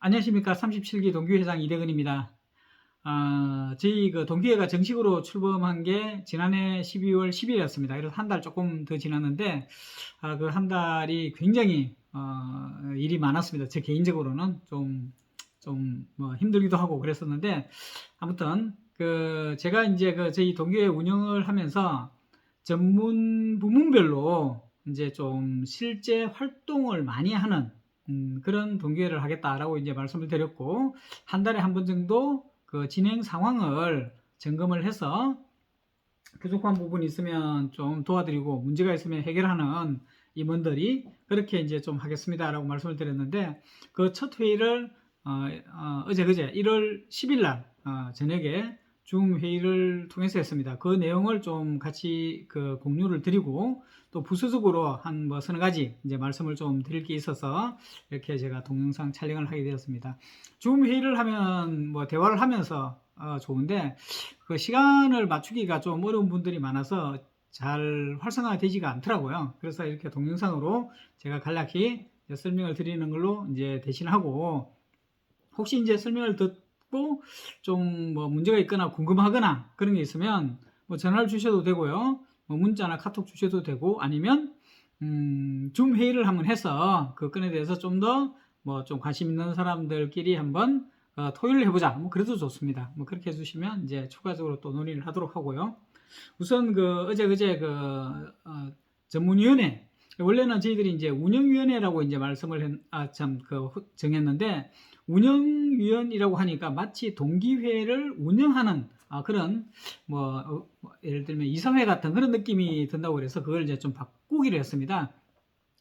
안녕하십니까. 37기 동기회장 이대근입니다. 저희 동기회가 정식으로 출범한 게 지난해 12월 10일이었습니다. 그래서 한 달 조금 더 지났는데, 그 한 달이 굉장히, 일이 많았습니다. 제 개인적으로는 뭐 힘들기도 하고 그랬었는데, 아무튼, 제가 이제 저희 동기회 운영을 하면서 전문 부문별로 이제 좀 실제 활동을 많이 하는 그런 동기회를 하겠다라고 이제 말씀을 드렸고, 한 달에 한 번 정도 그 진행 상황을 점검을 해서 부족한 부분이 있으면 좀 도와드리고 문제가 있으면 해결하는 임원들이 그렇게 이제 좀 하겠습니다라고 말씀을 드렸는데, 그 첫 회의를 그제 1월 10일 날 저녁에 줌 회의를 통해서 했습니다. 그 내용을 좀 같이 공유를 드리고, 또 부수적으로 한 뭐 서너 가지 이제 말씀을 좀 드릴 게 있어서 이렇게 제가 동영상 촬영을 하게 되었습니다. 줌 회의를 하면 뭐 대화를 하면서 좋은데, 그 시간을 맞추기가 좀 어려운 분들이 많아서 잘 활성화가 되지가 않더라고요. 그래서 이렇게 동영상으로 제가 간략히 설명을 드리는 걸로 이제 대신하고, 혹시 이제 설명을 듣고 좀 뭐 문제가 있거나 궁금하거나 그런 게 있으면 뭐 전화를 주셔도 되고요. 뭐 문자나 카톡 주셔도 되고, 아니면 줌 회의를 한번 해서 그 건에 대해서 좀 더 뭐 좀 관심 있는 사람들끼리 한번 토의를 해보자. 뭐 그래도 좋습니다. 뭐 그렇게 해주시면 이제 추가적으로 또 논의를 하도록 하고요. 우선 어제 그제 전문위원회, 원래는 저희들이 이제 운영위원회라고 이제 말씀을 정했는데, 운영위원이라고 하니까 마치 동기회를 운영하는 그런 뭐 예를 들면 이사회 같은 그런 느낌이 든다고 그래서 그걸 이제 좀 바꾸기로 했습니다.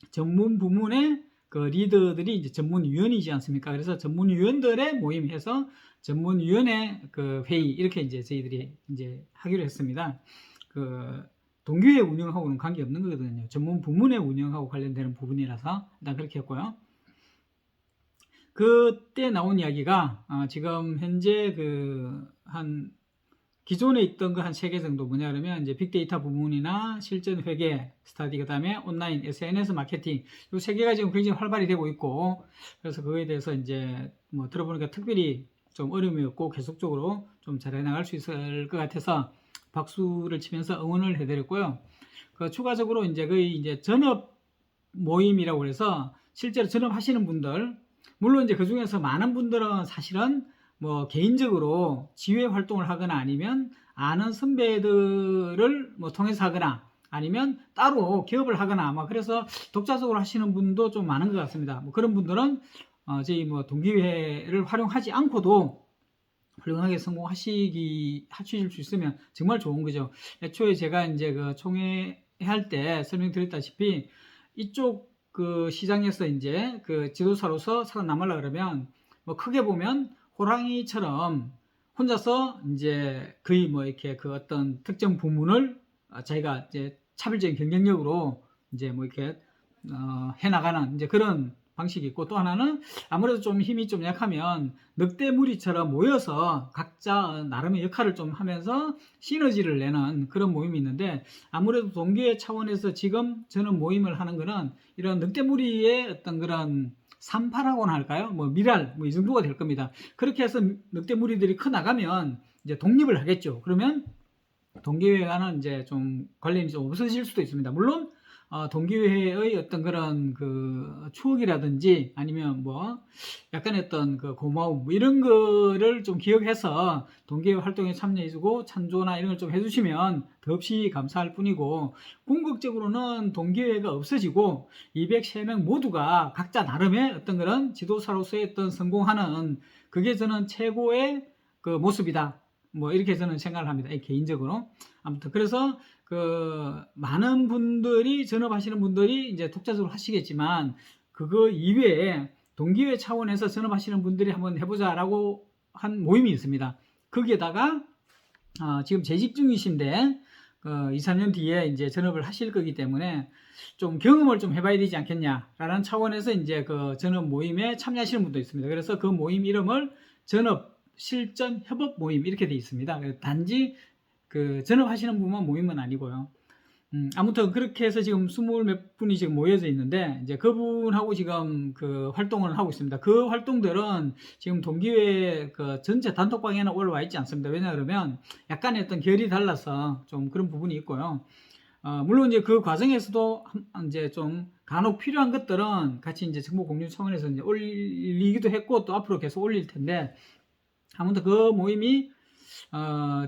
전문 부문의 그 리더들이 이제 전문위원이지 않습니까? 그래서 전문위원들의 모임해서 전문위원회 그 회의, 이렇게 이제 저희들이 이제 하기로 했습니다. 동기회 운영하고는 관계 없는 거거든요. 전문 부문의 운영하고 관련되는 부분이라서 일단 그렇게 했고요. 그때 나온 이야기가 지금 현재 한 기존에 있던 거 한 3개 정도, 뭐냐 그러면 이제 빅데이터 부문이나 실전 회계 스터디, 그 다음에 온라인 SNS 마케팅, 이 3개가 지금 굉장히 활발히 되고 있고, 그래서 그거에 대해서 이제 뭐 들어보니까 특별히 좀 어려움이 없고 계속적으로 좀 잘 해나갈 수 있을 것 같아서 박수를 치면서 응원을 해드렸고요. 추가적으로 이제 거의 이제 전업 모임이라고 해서 실제로 전업하시는 분들, 물론 이제 그 중에서 많은 분들은 사실은 뭐 개인적으로 지회 활동을 하거나 아니면 아는 선배들을 뭐 통해서 하거나 아니면 따로 기업을 하거나 아마 그래서 독자적으로 하시는 분도 좀 많은 것 같습니다. 뭐 그런 분들은 저희 뭐 동기회를 활용하지 않고도 훌륭하게 하실 수 있으면 정말 좋은 거죠. 애초에 제가 이제 총회 할 때 설명드렸다시피, 이쪽 시장에서 이제 지도사로서 살아남으려 그러면 뭐 크게 보면 호랑이처럼 혼자서 이제 거의 뭐 이렇게 어떤 특정 부문을 자기가 이제 차별적인 경쟁력으로 이제 뭐 이렇게 해나가는 이제 그런 방식이 있고, 또 하나는 아무래도 좀 힘이 좀 약하면 늑대무리처럼 모여서 각자 나름의 역할을 좀 하면서 시너지를 내는 그런 모임이 있는데, 아무래도 동기회 차원에서 지금 저는 모임을 하는 거는 이런 늑대무리의 어떤 그런 산파라고나 할까요? 뭐 미랄, 뭐 이 정도가 될 겁니다. 그렇게 해서 늑대무리들이 커 나가면 이제 독립을 하겠죠. 그러면 동기회와는 이제 좀 관련이 좀 없어질 수도 있습니다. 물론 동기회의 어떤 그런 추억이라든지 아니면 뭐 약간 어떤 고마움 뭐 이런 거를 좀 기억해서 동기회 활동에 참여해주고 찬조나 이런 걸 좀 해주시면 더없이 감사할 뿐이고, 궁극적으로는 동기회가 없어지고 203명 모두가 각자 나름의 어떤 그런 지도사로서의 어떤 성공하는, 그게 저는 최고의 모습이다. 뭐 이렇게 저는 생각을 합니다. 개인적으로. 아무튼 그래서 많은 분들이, 전업하시는 분들이 이제 독자적으로 하시겠지만, 그거 이외에 동기회 차원에서 전업하시는 분들이 한번 해보자라고 한 모임이 있습니다. 거기에다가 지금 재직 중이신데 2, 3년 뒤에 이제 전업을 하실 거기 때문에 좀 경험을 좀 해봐야 되지 않겠냐라는 차원에서 이제 전업 모임에 참여하시는 분도 있습니다. 그래서 그 모임 이름을 전업 실전 협업 모임 이렇게 되어 있습니다. 단지 전업하시는 분만 모임은 아니고요. 아무튼 그렇게 해서 지금 20 몇 분이 지금 모여져 있는데, 이제 그분하고 지금 그 활동을 하고 있습니다. 그 활동들은 지금 동기회 그 전체 단톡방에는 올라와 있지 않습니다. 왜냐 그러면 약간의 어떤 결이 달라서 좀 그런 부분이 있고요. 물론 이제 그 과정에서도 이제 좀 간혹 필요한 것들은 같이 이제 정보 공유 차원에서 이제 올리기도 했고, 또 앞으로 계속 올릴 텐데, 아무튼 그 모임이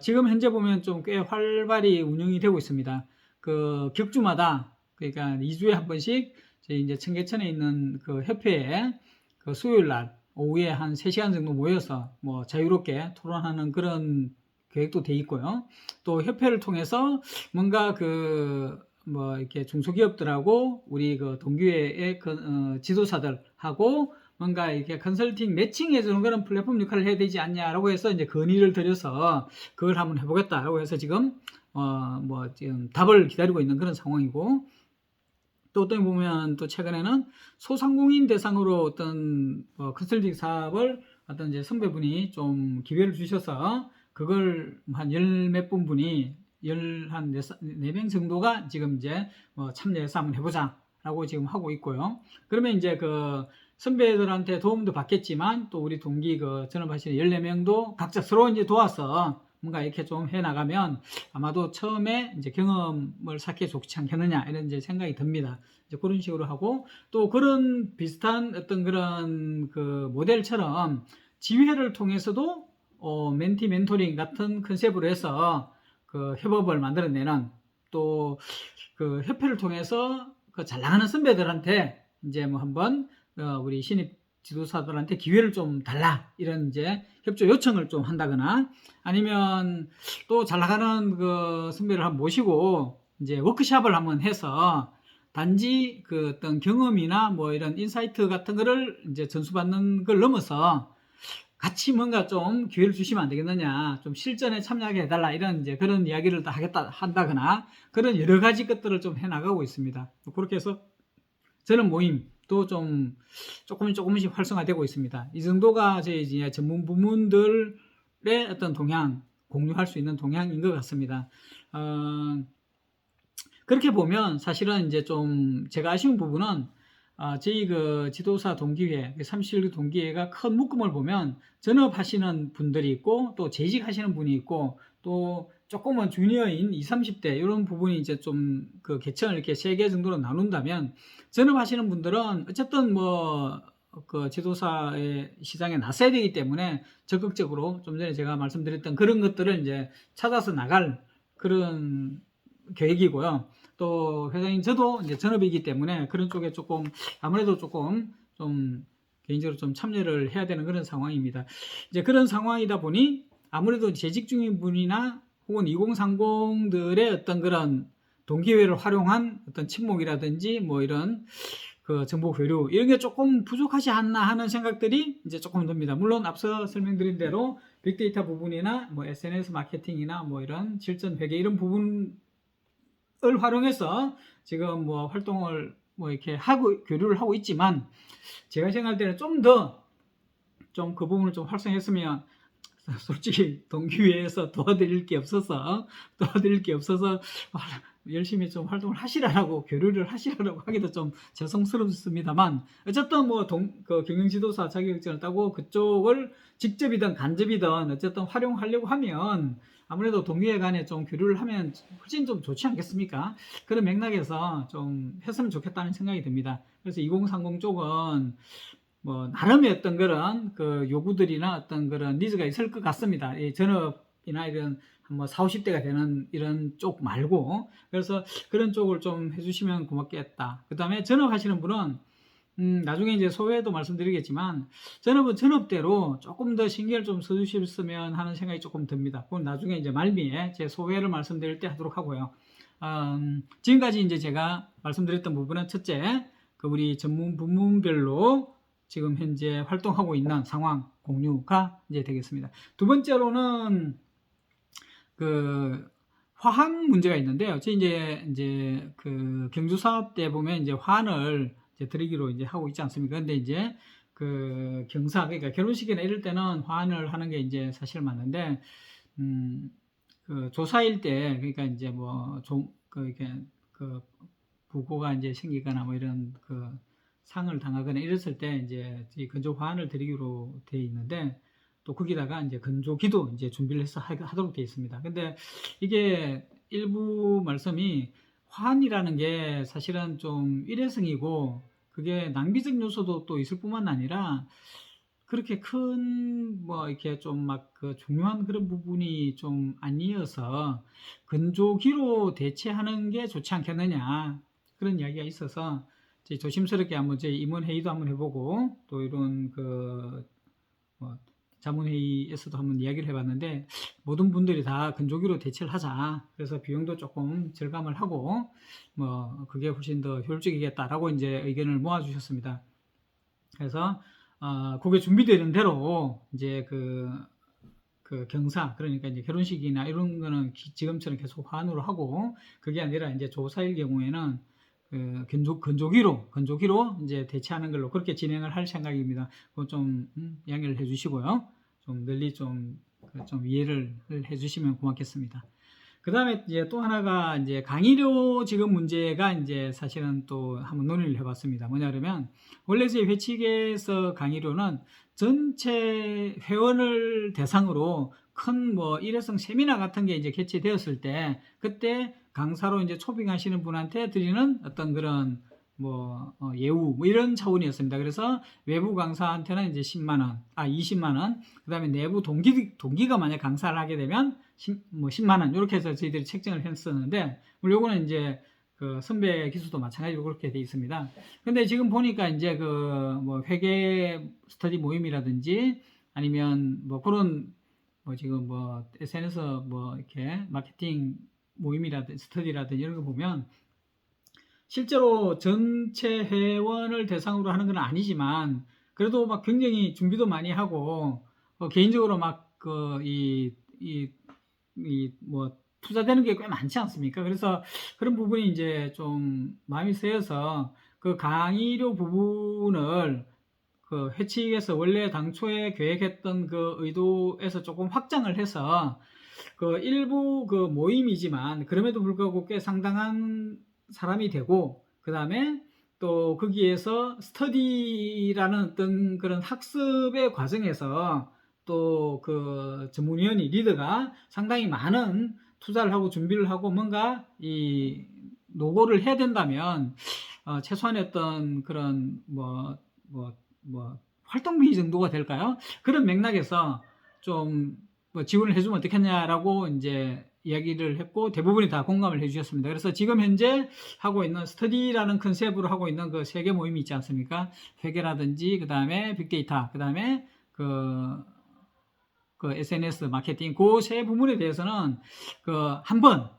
지금 현재 보면 좀 꽤 활발히 운영이 되고 있습니다. 그 격주마다, 그러니까 2주에 한 번씩 저희 이제 청계천에 있는 그 협회에 그 수요일 날 오후에 한 3시간 정도 모여서 뭐 자유롭게 토론하는 그런 계획도 돼 있고요. 또 협회를 통해서 뭔가 그 뭐 이렇게 중소기업들하고 우리 그 동기회의 그 지도사들하고 뭔가 이렇게 컨설팅 매칭해 주는 그런 플랫폼 역할을 해야 되지 않냐라고 해서 이제 건의를 드려서 그걸 한번 해보겠다라고 해서 지금 뭐 지금 답을 기다리고 있는 그런 상황이고, 또 어떤 보면 또 최근에는 소상공인 대상으로 어떤 컨설팅 사업을 어떤 이제 선배분이 좀 기회를 주셔서 그걸 한 열 몇 분이 한 4명 정도가 지금 이제 참여해서 한번 해보자라고 지금 하고 있고요. 그러면 이제 그 선배들한테 도움도 받겠지만 또 우리 동기 그 전업하시는 14명도 각자 서로 이제 도와서 뭔가 이렇게 좀 해 나가면 아마도 처음에 이제 경험을 쌓기 좋지 않겠느냐 이런 이제 생각이 듭니다. 이제 그런 식으로 하고, 또 그런 비슷한 어떤 그런 그 모델처럼 지회를 통해서도 멘티 멘토링 같은 컨셉으로 해서 그 협업을 만들어내는, 또 그 협회를 통해서 그 잘 나가는 선배들한테 이제 뭐 한번 우리 신입 지도사들한테 기회를 좀 달라 이런 이제 협조 요청을 좀 한다거나, 아니면 또 잘 나가는 그 선배를 한번 모시고 이제 워크숍을 한번 해서 단지 그 어떤 경험이나 뭐 이런 인사이트 같은 거를 이제 전수받는 걸 넘어서 같이 뭔가 좀 기회를 주시면 안 되겠느냐, 좀 실전에 참여하게 해달라 이런 이제 그런 이야기를 다 하겠다 한다거나 그런 여러 가지 것들을 좀 해 나가고 있습니다. 그렇게 해서 저는 모임도 좀 조금씩 활성화되고 있습니다. 이 정도가 저희 이제 전문 부문들의 어떤 동향, 공유할 수 있는 동향인 것 같습니다. 그렇게 보면 사실은 이제 좀 제가 아쉬운 부분은 저희 그 지도사 동기회, 37기 동기회가 큰 묶음을 보면 전업하시는 분들이 있고, 또 재직하시는 분이 있고, 또 조금은 주니어인 20, 30대 이런 부분이 이제 좀 그 계층을 이렇게 3개 정도로 나눈다면, 전업하시는 분들은 어쨌든 뭐 그 지도사의 시장에 나서야 되기 때문에 적극적으로 좀 전에 제가 말씀드렸던 그런 것들을 이제 찾아서 나갈 그런 계획이고요. 또 회장님 저도 이제 전업이기 때문에 그런 쪽에 조금 아무래도 조금 좀 개인적으로 좀 참여를 해야 되는 그런 상황입니다. 이제 그런 상황이다 보니 아무래도 재직 중인 분이나 혹은 2030들의 어떤 그런 동기회를 활용한 어떤 친목이라든지 뭐 이런 그 정보 교류 이런 게 조금 부족하지 않나 하는 생각들이 이제 조금 듭니다. 물론 앞서 설명드린 대로 빅데이터 부분이나 뭐 SNS 마케팅이나 뭐 이런 실전 회계 이런 부분을 활용해서 지금 뭐 활동을 뭐 이렇게 하고 교류를 하고 있지만, 제가 생각할 때는 좀 더 좀 그 부분을 좀 활성했으면 솔직히 동기회에서 도와드릴 게 없어서 열심히 좀 활동을 하시라고, 교류를 하시라고 하기도 좀 죄송스럽습니다만, 어쨌든 뭐 그 경영지도사 자격증을 따고 그쪽을 직접이든 간접이든 어쨌든 활용하려고 하면 아무래도 동기회 간에 좀 교류를 하면 훨씬 좀 좋지 않겠습니까? 그런 맥락에서 좀 했으면 좋겠다는 생각이 듭니다. 그래서 2030 쪽은 뭐 나름의 어떤 그런 그 요구들이나 어떤 그런 니즈가 있을 것 같습니다. 이 전업이나 이런 뭐 40, 50대가 되는 이런 쪽 말고, 그래서 그런 쪽을 좀 해주시면 고맙겠다. 그 다음에 전업하시는 분은 나중에 이제 소회도 말씀드리겠지만 전업은 전업대로 조금 더 신경을 좀 써주셨으면 하는 생각이 조금 듭니다. 그건 나중에 이제 말미에 제 소회를 말씀드릴 때 하도록 하고요. 지금까지 이제 제가 말씀드렸던 부분은 첫째, 그 우리 전문 부문별로 지금 현재 활동하고 있는 상황 공유가 이제 되겠습니다. 두 번째로는 그 화학 문제가 있는데요. 저 이제 그 경주 사업 때 보면 이제 화환을 이제 드리기로 이제 하고 있지 않습니까? 근데 이제 그 경사, 그러니까 결혼식이나 이럴 때는 화환을 하는 게 이제 사실 맞는데, 그 조사일 때, 그러니까 이제 뭐 좀 그 이렇게 그 부고가 이제 생기거나 뭐 이런 그 상을 당하거나 이랬을 때 이제 이 건조 화환을 드리기로 되어 있는데 또 거기다가 이제 건조기도 이제 준비를 해서 하도록 되어 있습니다. 근데 이게 일부 말씀이 화환이라는 게 사실은 좀 일회성이고 그게 낭비적 요소도 또 있을 뿐만 아니라 그렇게 큰 뭐 이렇게 좀 막 그 중요한 그런 부분이 좀 아니어서 건조기로 대체하는 게 좋지 않겠느냐 그런 이야기가 있어서 조심스럽게 한번 저희 임원회의도 한번 해보고 또 이런 그 뭐 자문회의에서도 한번 이야기를 해봤는데 모든 분들이 다 건조기로 대체를 하자. 그래서 비용도 조금 절감을 하고 뭐 그게 훨씬 더 효율적이겠다라고 이제 의견을 모아주셨습니다. 그래서 그게 준비되는 대로 이제 그 경사 그러니까 이제 결혼식이나 이런 거는 지금처럼 계속 화환으로 하고 그게 아니라 이제 조사일 경우에는 건조기로 이제 대체하는 걸로 그렇게 진행을 할 생각입니다. 그거 좀 양해를 해주시고요. 좀 널리 좀 이해를 해주시면 고맙겠습니다. 그 다음에 이제 또 하나가 이제 강의료 지급 문제가 이제 사실은 또 한번 논의를 해봤습니다. 뭐냐 그러면 원래 제 회칙에서 강의료는 전체 회원을 대상으로 큰 뭐 일회성 세미나 같은 게 이제 개최되었을 때 그때 강사로 이제 초빙하시는 분한테 드리는 어떤 그런 뭐 예우 뭐 이런 차원이었습니다. 그래서 외부 강사한테는 이제 20만 원, 그다음에 내부 동기가 만약 강사를 하게 되면 10만 원 이렇게 해서 저희들이 책정을 했었는데 물론 요거는 이제 그 선배 기수도 마찬가지로 그렇게 돼 있습니다. 근데 지금 보니까 이제 그 뭐 회계 스터디 모임이라든지 아니면 뭐 그런 뭐 지금 뭐 SNS 뭐 이렇게 마케팅 모임이라든지 스터디라든지 이런 거 보면 실제로 전체 회원을 대상으로 하는 건 아니지만 그래도 막 굉장히 준비도 많이 하고 개인적으로 막 뭐 투자되는 게 꽤 많지 않습니까? 그래서 그런 부분이 이제 좀 마음이 쓰여서 그 강의료 부분을 그 회칙에서 원래 당초에 계획했던 그 의도에서 조금 확장을 해서 그 일부 그 모임이지만 그럼에도 불구하고 꽤 상당한 사람이 되고 그 다음에 또 거기에서 스터디라는 어떤 그런 학습의 과정에서 또 그 전문위원이 리더가 상당히 많은 투자를 하고 준비를 하고 뭔가 이 노고를 해야 된다면 최소한의 어떤 그런 뭐 활동비 정도가 될까요? 그런 맥락에서 좀 뭐 지원을 해주면 어떻겠냐라고 이제 이야기를 했고 대부분이 다 공감을 해주셨습니다. 그래서 지금 현재 하고 있는 스터디라는 컨셉으로 하고 있는 그 세계 모임이 있지 않습니까? 회계라든지 그 다음에 빅데이터, 그 다음에 그 SNS 마케팅 그 세 부분에 대해서는 그 한 번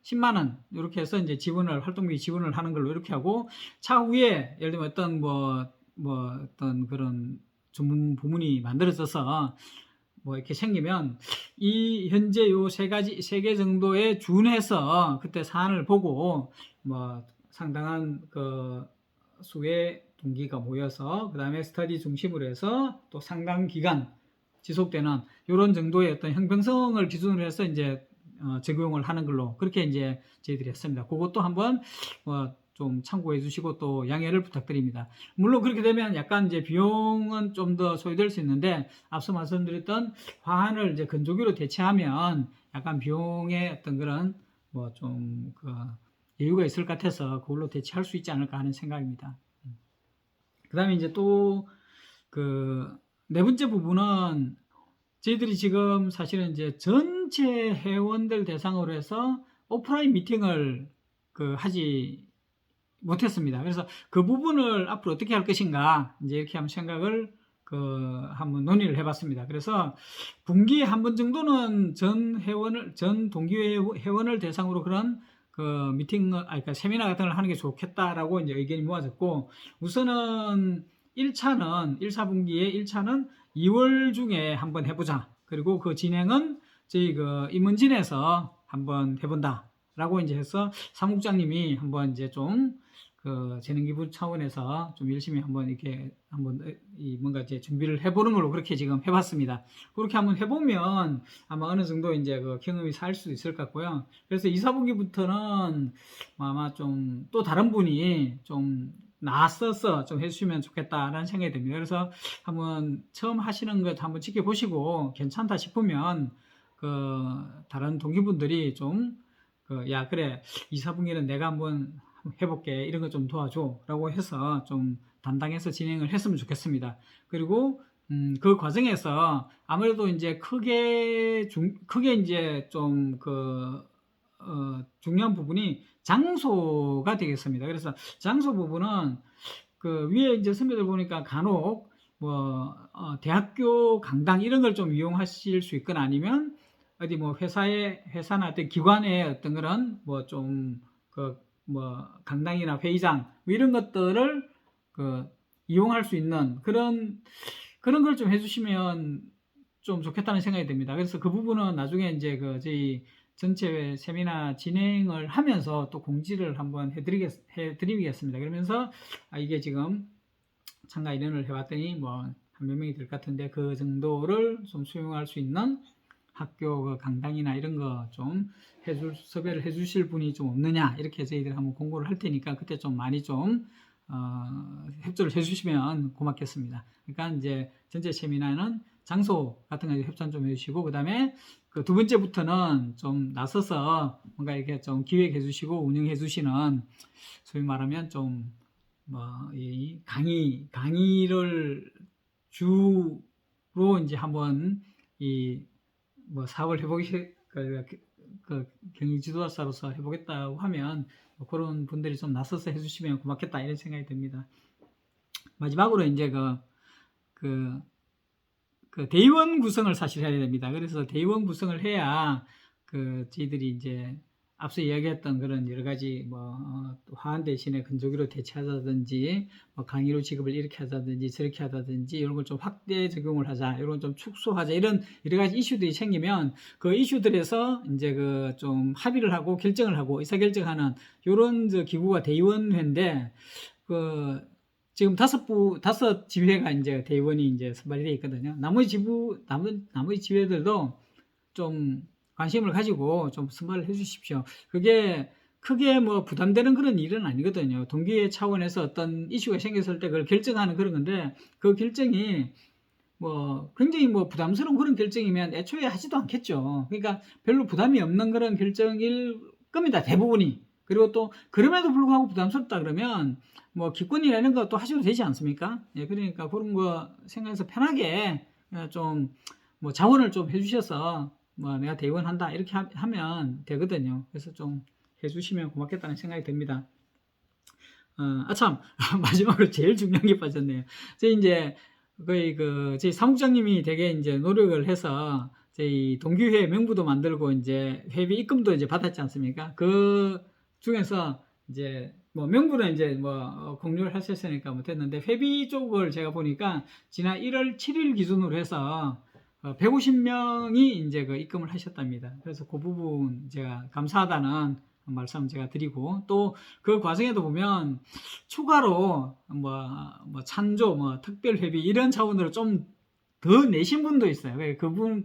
10만 원 이렇게 해서 이제 활동비 지원을 하는 걸로 이렇게 하고 차후에 예를 들면 어떤 어떤 그런 전문 부문이 만들어져서 뭐 이렇게 생기면 이 현재 요 세 개 정도에 준해서 그때 사안을 보고 뭐 상당한 그 수의 동기가 모여서 그 다음에 스터디 중심으로 해서 또 상당 기간 지속되는 이런 정도의 어떤 형평성을 기준으로 해서 이제 적용을 하는 걸로 그렇게 이제 저희들이 했습니다. 그것도 한번 좀 참고해 주시고 또 양해를 부탁드립니다. 물론 그렇게 되면 약간 이제 비용은 좀 더 소요될 수 있는데 앞서 말씀드렸던 화환을 이제 건조기로 대체하면 약간 비용의 어떤 그런 뭐 좀 그 여유가 있을 것 같아서 그걸로 대체할 수 있지 않을까 하는 생각입니다. 그 다음에 이제 또 그 네 번째 부분은 저희들이 지금 사실은 이제 전체 회원들 대상으로 해서 오프라인 미팅을 하지 못했습니다. 그래서 그 부분을 앞으로 어떻게 할 것인가 이제 이렇게 한번 생각을 한번 논의를 해봤습니다. 그래서 분기에 한 번 정도는 전 동기 회원을 대상으로 그런 그러니까 세미나 같은 걸 하는 게 좋겠다라고 이제 의견이 모아졌고 우선은 1사분기에 1차는 2월 중에 한번 해보자. 그리고 그 진행은 저희 임원진에서 한번 해본다라고 이제 해서 사무국장님이 한번 이제 좀 그 재능기부 차원에서 좀 열심히 한번 이렇게 한번 이 뭔가 이제 준비를 해보는 걸로 그렇게 지금 해봤습니다. 그렇게 한번 해보면 아마 어느 정도 이제 그 경험이 살 수도 있을 것 같고요. 그래서 2, 4분기부터는 아마 좀 또 다른 분이 좀 나서서 좀 해주시면 좋겠다라는 생각이 듭니다. 그래서 한번 처음 하시는 것 한번 지켜보시고 괜찮다 싶으면 그 다른 동기분들이 좀 야 그래 2, 4분기는 내가 한번 해볼게 이런 거 좀 도와줘 라고 해서 좀 담당해서 진행을 했으면 좋겠습니다. 그리고 그 과정에서 아무래도 이제 크게 이제 좀 중요한 부분이 장소가 되겠습니다. 그래서 장소 부분은 그 위에 이제 선배들 보니까 간혹 뭐 대학교 강당 이런 걸 좀 이용하실 수 있거나 아니면 어디 뭐 회사나 어떤 기관의 어떤 그런 뭐 좀 뭐 강당이나 회의장 뭐 이런 것들을 이용할 수 있는 그런 걸 좀 해주시면 좀 좋겠다는 생각이 듭니다. 그래서 그 부분은 나중에 이제 저희 전체 세미나 진행을 하면서 또 공지를 한번 해드리겠습니다. 그러면서 이게 지금 참가 인원을 해봤더니 뭐 한 몇 명이 될 것 같은데 그 정도를 좀 수용할 수 있는 학교 강당이나 이런 거 좀 섭외를 해주실 분이 좀 없느냐 이렇게 저희들이 한번 공고를 할 테니까 그때 좀 많이 좀 협조를 해주시면 고맙겠습니다. 그러니까 이제 전체 세미나는 장소 같은 거 협찬 좀 해주시고 그 다음에 그 두 번째부터는 좀 나서서 뭔가 이렇게 좀 기획해 주시고 운영해 주시는 소위 말하면 좀 이 강의를 주로 이제 한번 사업을 경영 지도자로서 해보겠다고 하면 그런 분들이 좀 나서서 해주시면 고맙겠다 이런 생각이 듭니다. 마지막으로 이제 대의원 구성을 사실 해야 됩니다. 그래서 대의원 구성을 해야 저희들이 이제 앞서 이야기했던 그런 여러 가지 화환 대신에 근조기로 대체하자든지 강의로 지급을 이렇게 하자든지 저렇게 하자든지 이런 걸 좀 확대 적용을 하자, 이런 걸 좀 축소하자 이런 여러 가지 이슈들이 생기면 그 이슈들에서 이제 좀 합의를 하고 결정을 하고 의사결정하는 이런 기구가 대의원회인데 지금 다섯 지회가 이제 대의원이 이제 선발이 되어 있거든요. 나머지 지회들도 좀 관심을 가지고 좀 선발을 해 주십시오. 그게 크게 부담되는 그런 일은 아니거든요. 동기회 차원에서 어떤 이슈가 생겼을 때 그걸 결정하는 그런 건데 그 결정이 굉장히 부담스러운 그런 결정이면 애초에 하지도 않겠죠. 그러니까 별로 부담이 없는 그런 결정일 겁니다. 대부분이. 그리고 또 그럼에도 불구하고 부담스럽다 그러면 기권이라는 것도 하셔도 되지 않습니까? 예, 그러니까 그런 거 생각해서 편하게 좀 자원을 좀 해주셔서 내가 대의원 한다 이렇게 하면 되거든요. 그래서 좀 해주시면 고맙겠다는 생각이 듭니다. 참 마지막으로 제일 중요한 게 빠졌네요. 저희 사무장님이 되게 이제 노력을 해서 저희 동기회 명부도 만들고 이제 회비 입금도 이제 받았지 않습니까? 그 중에서 이제 명부는 이제 공유를 하셨으니까 못했는데 회비 쪽을 제가 보니까 지난 1월 7일 기준으로 해서 150명이 이제 입금을 하셨답니다. 그래서 그 부분 제가 감사하다는 말씀 제가 드리고 또 그 과정에도 보면 추가로 찬조 특별 회비 이런 차원으로 좀 더 내신 분도 있어요. 그분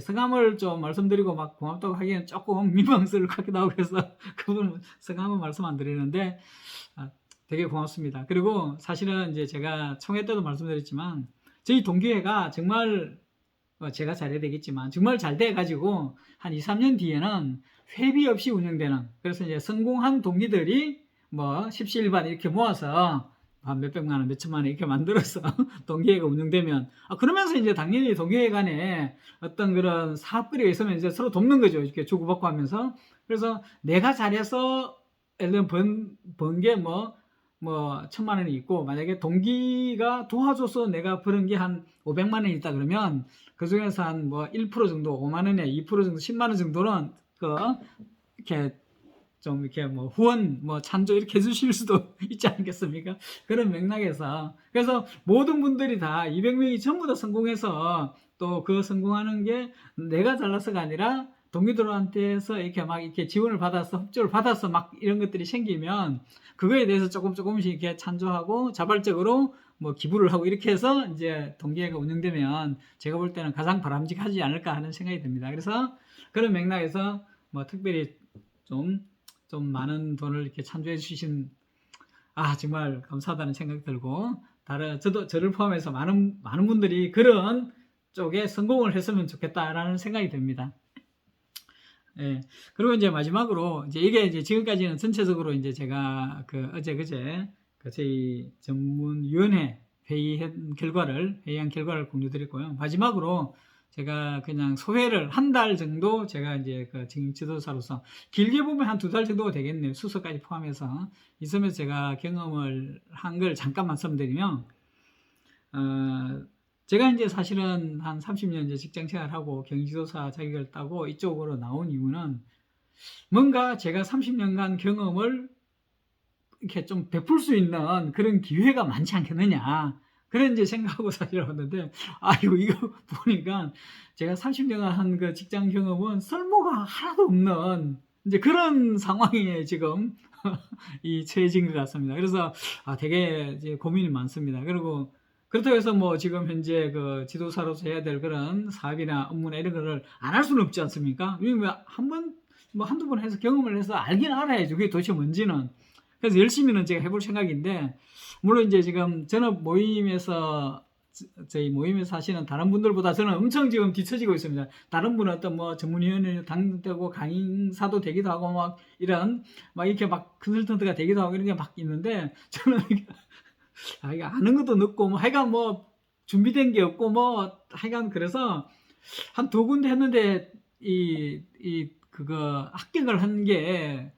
성함을 좀 말씀드리고 고맙다고 하기에는 조금 민망스러울 것 같기도 하고 그래서 그분 성함은 말씀 안 드리는데 되게 고맙습니다. 그리고 사실은 이제 제가 총회 때도 말씀드렸지만 저희 동기회가 정말 제가 잘해야 되겠지만 정말 잘 돼가지고 한 2, 3년 뒤에는 회비 없이 운영되는, 그래서 이제 성공한 동기들이 십시일반 이렇게 모아서 몇백만 원, 몇천만 원 이렇게 만들어서 동기회가 운영되면 그러면서 이제 당연히 동기회 간에 어떤 그런 사업거리가 있으면 이제 서로 돕는 거죠. 이렇게 주고받고 하면서. 그래서 내가 잘해서 예를 들면 번 게 1,000만 원이 있고 만약에 동기가 도와줘서 내가 버는 게 한 500만 원이 있다 그러면 그 중에서 한 1% 정도 5만 원이나 2% 정도 10만 원 정도는 이렇게 좀 이렇게 후원 찬조 이렇게 해주실 수도 있지 않겠습니까? 그런 맥락에서 그래서 모든 분들이 다 200명이 전부 다 성공해서 또 그 성공하는 게 내가 잘나서가 아니라 동기들한테서 이렇게 막 이렇게 지원을 받아서 협조를 받아서 막 이런 것들이 생기면 그거에 대해서 조금씩 이렇게 찬조하고 자발적으로 뭐 기부를 하고 이렇게 해서 이제 동기회가 운영되면 제가 볼 때는 가장 바람직하지 않을까 하는 생각이 듭니다. 그래서 그런 맥락에서 뭐 특별히 좀 많은 돈을 이렇게 찬조해 주신 정말 감사하다는 생각이 들고 저를 포함해서 많은 분들이 그런 쪽에 성공을 했으면 좋겠다라는 생각이 듭니다. 예. 그리고 이제 마지막으로 이게 이제 지금까지는 전체적으로 이제 제가 어제 그제 저희 전문위원회 회의한 결과를 공유드렸고요. 마지막으로 제가 그냥 소회를 한 달 정도 제가 이제 지금 지도사로서 길게 보면 한 2달 정도가 되겠네요. 수서까지 포함해서 이 점에서 제가 경험을 한 걸 잠깐 말씀드리면 제가 이제 사실은 한 30년 이제 직장 생활하고 경기지도사 자격을 따고 이쪽으로 나온 이유는 뭔가 제가 30년간 경험을 이렇게 좀 베풀 수 있는 그런 기회가 많지 않겠느냐. 그런 이제 생각하고 사실 왔는데, 이거 보니까 제가 30년간 한 그 직장 경험은 쓸모가 하나도 없는 이제 그런 상황에 지금 처해진 것 같습니다. 그래서 되게 이제 고민이 많습니다. 그리고 그렇다고 해서 뭐 지금 현재 그 지도사로서 해야 될 그런 사업이나 업무나 이런 거를 안 할 수는 없지 않습니까? 한두 번 해서 경험을 해서 알긴 알아야죠. 그게 도대체 뭔지는. 그래서 열심히는 제가 해볼 생각인데, 물론 이제 지금 저희 모임에서 하시는 다른 분들보다 저는 엄청 지금 뒤처지고 있습니다. 다른 분은 어떤 뭐 전문위원회 당되고 강사도 되기도 하고 막 이렇게 막 컨설턴트가 되기도 하고 이런 게 막 있는데, 저는 이게 아는 것도 늦고 뭐 하여간 뭐 준비된 게 없고 뭐 하여간 그래서 한 2군데 했는데 그거 합격을 한 게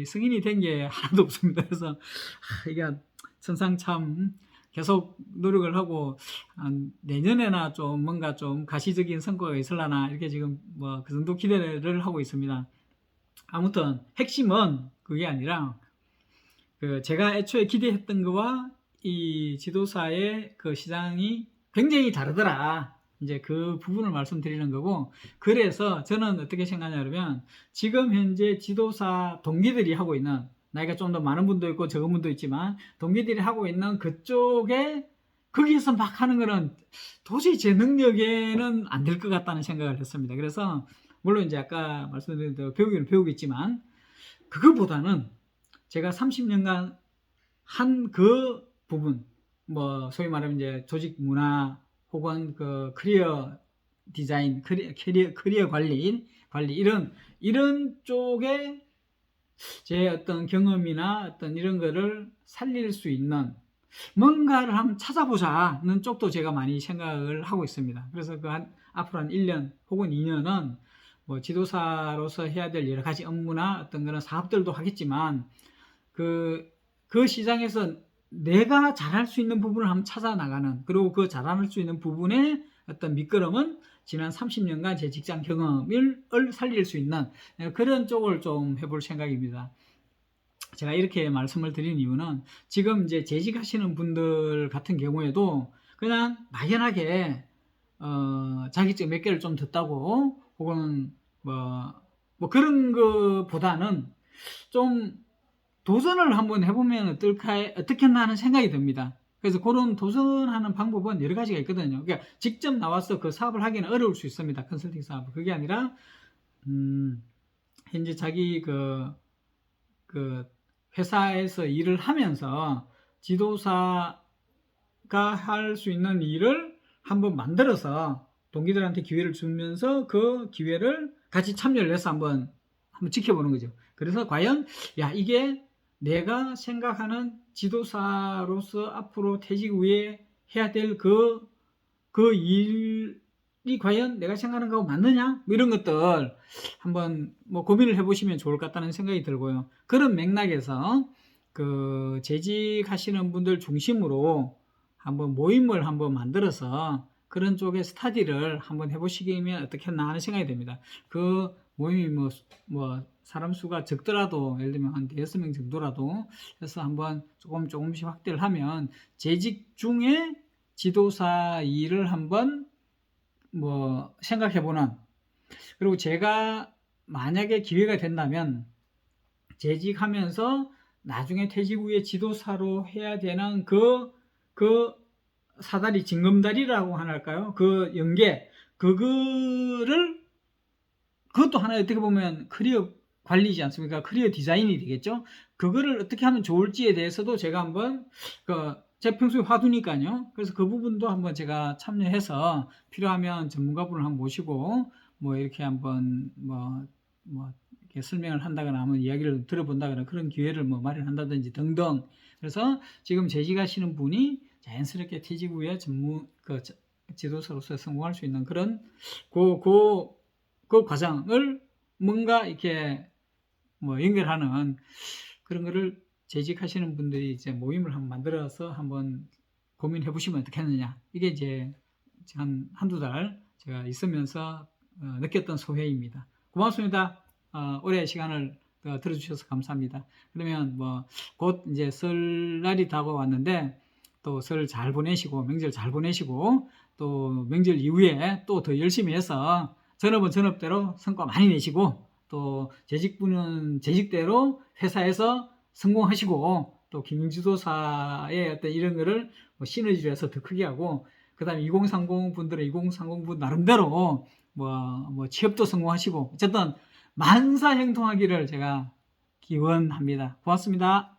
승인이 된 게 하나도 없습니다. 그래서 이게 천상 참 계속 노력을 하고 내년에나 좀 뭔가 좀 가시적인 성과가 있으려나 이렇게 지금 뭐 그 정도 기대를 하고 있습니다. 아무튼 핵심은 그게 아니라 제가 애초에 기대했던 거와 이 지도사의 그 시장이 굉장히 다르더라. 이제 그 부분을 말씀드리는 거고, 그래서 저는 어떻게 생각하냐면 지금 현재 지도사 동기들이 하고 있는, 나이가 좀 더 많은 분도 있고 적은 분도 있지만 동기들이 하고 있는 그쪽에 거기에서 막 하는 거는 도저히 제 능력에는 안 될 것 같다는 생각을 했습니다. 그래서 물론 이제 아까 말씀드린 대로 배우기는 배우겠지만 그거보다는 제가 30년간 한 그 부분, 뭐 소위 말하면 이제 조직 문화 혹은 그 커리어 디자인, 커리어 관리 이런 쪽에 제 어떤 경험이나 어떤 이런 거를 살릴 수 있는 뭔가를 한번 찾아보자는 쪽도 제가 많이 생각을 하고 있습니다. 그래서 앞으로 한 1년 혹은 2년은 뭐 지도사로서 해야 될 여러 가지 업무나 어떤 그런 사업들도 하겠지만 그 시장에서 내가 잘할 수 있는 부분을 한번 찾아 나가는, 그리고 그 잘할 수 있는 부분의 어떤 밑거름은 지난 30년간 제 직장 경험을 살릴 수 있는 그런 쪽을 좀 해볼 생각입니다. 제가 이렇게 말씀을 드린 이유는 지금 이제 재직하시는 분들 같은 경우에도 그냥 막연하게 자격증 몇 개를 좀 듣다고 혹은 뭐 그런 것보다는 좀 도전을 한번 해보면 어떻겠나 하는 생각이 듭니다. 그래서 그런 도전하는 방법은 여러 가지가 있거든요. 그러니까 직접 나와서 그 사업을 하기는 어려울 수 있습니다. 컨설팅 사업. 그게 아니라 현재 자기 그 회사에서 일을 하면서 지도사가 할 수 있는 일을 한번 만들어서 동기들한테 기회를 주면서 그 기회를 같이 참여를 해서 한번 지켜보는 거죠. 그래서 과연 이게 내가 생각하는 지도사로서 앞으로 퇴직 후에 해야 될 그 일이 과연 내가 생각하는 거하고 맞느냐? 뭐 이런 것들 한번 뭐 고민을 해보시면 좋을 것 같다는 생각이 들고요. 그런 맥락에서 재직하시는 분들 중심으로 한번 모임을 한번 만들어서 그런 쪽의 스터디를 한번 해보시면 어떻겠나 하는 생각이 듭니다. 그 모임이 뭐 사람 수가 적더라도 예를 들면 한 6명 정도라도 해서 한번 조금씩 확대를 하면 재직 중에 지도사 일을 한번 뭐 생각해보는, 그리고 제가 만약에 기회가 된다면 재직하면서 나중에 퇴직 후에 지도사로 해야 되는 그 사다리, 징검다리라고 하나일까요? 그 연계, 그것도 하나의 어떻게 보면 커리어 관리지 않습니까? 커리어 디자인이 되겠죠? 그거를 어떻게 하면 좋을지에 대해서도 제가 한번, 제 평소에 화두니까요. 그래서 그 부분도 한번 제가 참여해서 필요하면 전문가분을 한번 모시고, 뭐 이렇게 한번, 이렇게 설명을 한다거나 한번 이야기를 들어본다거나 그런 기회를 뭐 마련한다든지 등등. 그래서 지금 재직하시는 분이 자연스럽게 퇴직 후에 지도사로서 성공할 수 있는 그런 그 과정을 뭔가 이렇게 뭐 연결하는 그런 거를 재직하시는 분들이 이제 모임을 한번 만들어서 한번 고민해 보시면 어떻겠느냐. 이게 이제 한두 달 제가 있으면서 느꼈던 소회입니다. 고맙습니다. 오래 시간을 들어주셔서 감사합니다. 그러면 뭐 곧 이제 설날이 다가왔는데 또 설 잘 보내시고 명절 잘 보내시고 또 명절 이후에 또 더 열심히 해서 전업은 전업대로 성과 많이 내시고 또 재직분은 재직대로 회사에서 성공하시고 또 김지도사의 어떤 이런 거를 뭐 시너지로 해서 더 크게 하고 그 다음에 2030 분들은 2030분 나름대로 뭐 취업도 성공하시고 어쨌든 만사형통하기를 제가 기원합니다. 고맙습니다.